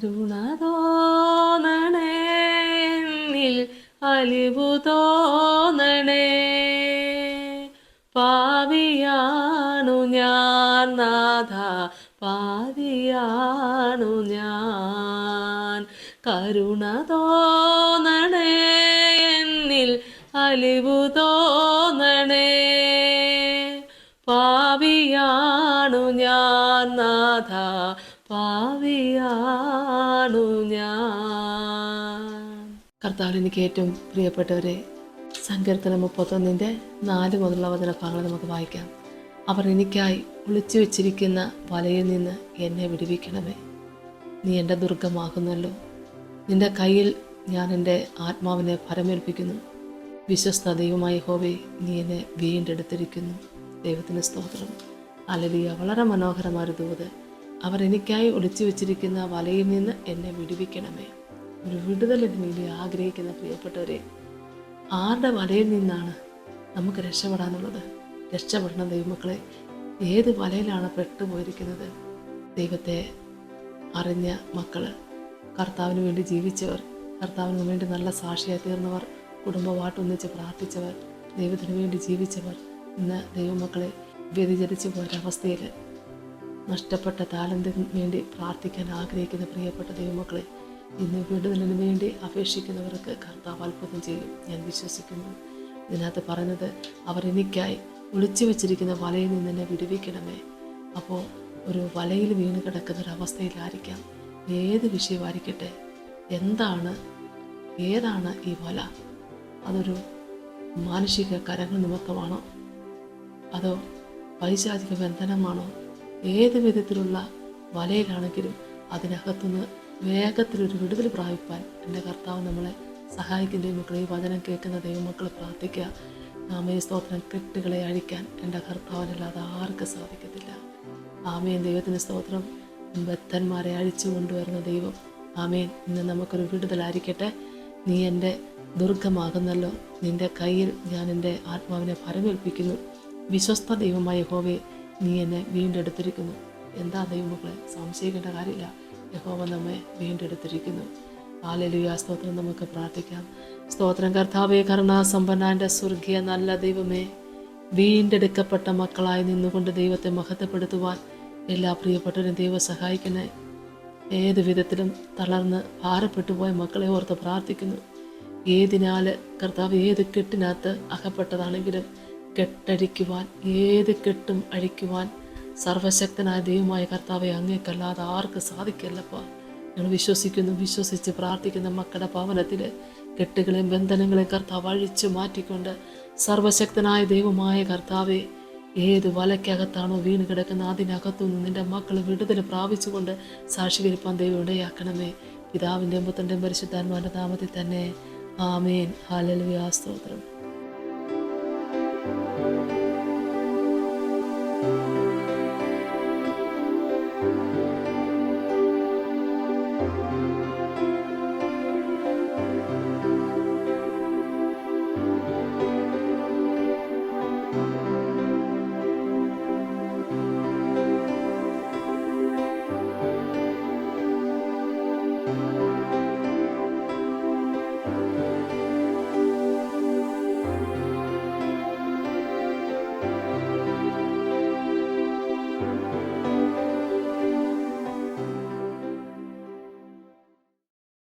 കരുണ തോന്നണേ, എന്നിൽ അലിവു തോന്നണേ. പാവിയാണു ഞാൻ നാഥ, പാവിയാണു ഞാൻ. കരുണ തോന്നണേ, എന്നിൽ അലിവു തോന്നണേ. പാവിയാണു ഞാൻ നാഥ, പാവിയാണു ഞാൻ. കർത്താവിൽ എനിക്ക് ഏറ്റവും പ്രിയപ്പെട്ടവരെ, സങ്കീർത്തനം 31 4 മുതലുള്ള വചനഭാഗങ്ങൾ നമുക്ക് വായിക്കാം. അവർ എനിക്കായി ഒളിച്ചു വെച്ചിരിക്കുന്ന വലയിൽ നിന്ന് എന്നെ വിടുവിക്കണമേ. നീ എൻ്റെ ദുർഗമാകുന്നല്ലോ. നിന്റെ കയ്യിൽ ഞാൻ എൻ്റെ ആത്മാവിനെ ഭരമേൽപ്പിക്കുന്നു. വിശ്വസ്ത ദൈവമായ യഹോവേ, നീ എന്നെ വീണ്ടെടുത്തിരിക്കുന്നു. ദൈവത്തിന് സ്തോത്രം. ഹല്ലേലൂയ. വളരെ മനോഹരമായൊരു ദൂത്. അവർ എനിക്കായി ഒളിച്ചു വെച്ചിരിക്കുന്ന വലയിൽ നിന്ന് എന്നെ വിടുവിക്കണമേ. ഒരു വിടുതലിന് വേണ്ടി ആഗ്രഹിക്കുന്ന പ്രിയപ്പെട്ടവരെ, ആരുടെ വലയിൽ നിന്നാണ് നമുക്ക് രക്ഷപ്പെടാനുള്ളത്? രക്ഷപ്പെടണം ദൈവമക്കളെ. ഏത് വലയിലാണ് പെട്ടുപോയിരിക്കുന്നത്? ദൈവത്തെ അറിഞ്ഞ മക്കൾ, കർത്താവിന് വേണ്ടി ജീവിച്ചവർ, കർത്താവിന് വേണ്ടി നല്ല സാക്ഷിയായി തീർന്നവർ, കുടുംബമായിട്ടൊന്നിച്ച് പ്രാർത്ഥിച്ചവർ, ദൈവത്തിന് വേണ്ടി ജീവിച്ചവർ, ഇന്ന് ദൈവമക്കളെ വ്യതിചലിച്ചു പോയൊരവസ്ഥയിൽ നഷ്ടപ്പെട്ട താലന്തിന് വേണ്ടി പ്രാർത്ഥിക്കാൻ ആഗ്രഹിക്കുന്ന പ്രിയപ്പെട്ട ദൈവമക്കളെ, ഇന്ന് വിടുതലിന് വേണ്ടി അപേക്ഷിക്കുന്നവർക്ക് കർത്താവ് അത്ഭുതം ചെയ്യും, ഞാൻ വിശ്വസിക്കുന്നു. ഇതിനകത്ത് പറഞ്ഞത്, അവർ എനിക്കായി ഒളിച്ചു വെച്ചിരിക്കുന്ന വലയിൽ നിന്ന് എന്നെ വിടുവിക്കണമേ. അപ്പോൾ ഒരു വലയിൽ വീണ് കിടക്കുന്നൊരവസ്ഥയിലായിരിക്കാം. ഏത് വിഷയമായിരിക്കട്ടെ, ഏതാണ് ഈ വല? അതൊരു മാനുഷിക കരങ്ങൾ നിമിത്തമാണോ? അതോ പൈശാചിക ബന്ധനമാണോ? ഏത് വിധത്തിലുള്ള വലയിലാണെങ്കിലും അതിനകത്തുനിന്ന് വേഗത്തിലൊരു വിടുതൽ പ്രാപിപ്പാൻ എൻ്റെ കർത്താവ് നമ്മളെ സഹായിക്കുന്ന ദൈവമക്കളെ, ഈ വചനം കേൾക്കുന്ന ദൈവമക്കൾ പ്രാർത്ഥിക്കുക. ആമേൻ. സ്തോത്രം. കെട്ടുകളെ അഴിക്കാൻ എൻ്റെ കർത്താവിനല്ലാതെ ആർക്കും സാധിക്കത്തില്ല. ആമേൻ. ദൈവത്തിന് സ്തോത്രം. ബദ്ധന്മാരെ അഴിച്ചു കൊണ്ടുവരുന്ന ദൈവം. ആമേൻ. ഇന്ന് നമുക്കൊരു വിടുതലായിരിക്കട്ടെ. നീ എൻ്റെ ദുർഗമാകുന്നല്ലോ. നിൻ്റെ കയ്യിൽ ഞാൻ എൻ്റെ ആത്മാവിനെ ഭരമേൽപ്പിക്കുന്നു. വിശ്വസ്ത ദൈവമായ യഹോവേ, നീ എന്നെ വീണ്ടെടുത്തിരിക്കുന്നു. എന്താ ദൈവമക്കളെ, സംശയിക്കേണ്ട കാര്യമില്ല. യഹോവ നമ്മെ വീണ്ടെടുത്തിരിക്കുന്നു. ഹല്ലേലൂയ. സ്തോത്രം. നമുക്ക് പ്രാർത്ഥിക്കാം. സ്തോത്രം. കർത്താവേ, കരുണാസമ്പന്നന്റെ സ്വർഗീയ നല്ല ദൈവമേ, വീണ്ടെടുക്കപ്പെട്ട മക്കളായി നിന്നുകൊണ്ട് ദൈവത്തെ മഹത്വപ്പെടുത്തുവാൻ എല്ലാ പ്രിയപ്പെട്ടവരും ദൈവം സഹായിക്കണേ. ഏത് വിധത്തിലും തളർന്ന് ഭാരപ്പെട്ടു പോയ മക്കളെ ഓർത്ത് പ്രാർത്ഥിക്കുന്നു. ഏതിനാൽ കർത്താവ് ഏത് കെട്ടിനകത്ത് അകപ്പെട്ടതാണെങ്കിലും കെട്ടഴിക്കുവാൻ, ഏത് കെട്ടും അഴിക്കുവാൻ സർവശക്തനായ ദൈവമായ കർത്താവെ, അങ്ങേക്കല്ലാതെ ആർക്ക് സാധിക്കല്ലപ്പാ. ഞങ്ങൾ വിശ്വസിക്കുന്നു. വിശ്വസിച്ച് പ്രാർത്ഥിക്കുന്ന മക്കളുടെ ഭവനത്തിൽ കെട്ടുകളെയും ബന്ധനങ്ങളെയും കർത്താവ് അഴിച്ചു മാറ്റിക്കൊണ്ട് സർവശക്തനായ ദൈവമായ കർത്താവെ, ഏത് വലയ്ക്കകത്താണോ വീണ് കിടക്കുന്ന അതിനകത്തുനിന്ന് നിൻ്റെ മക്കൾ വിടുതൽ പ്രാപിച്ചുകൊണ്ട് സാക്ഷീകരിപ്പാൻ ദൈവം ഇടയാക്കണമേ. പിതാവിൻ്റെയും പുത്രൻ്റെയും പരിശുദ്ധാത്മാവിൻ്റെ നാമത്തിൽ തന്നെ. ആമേൻ. ഹല്ലേലൂയ. സ്തോത്രം.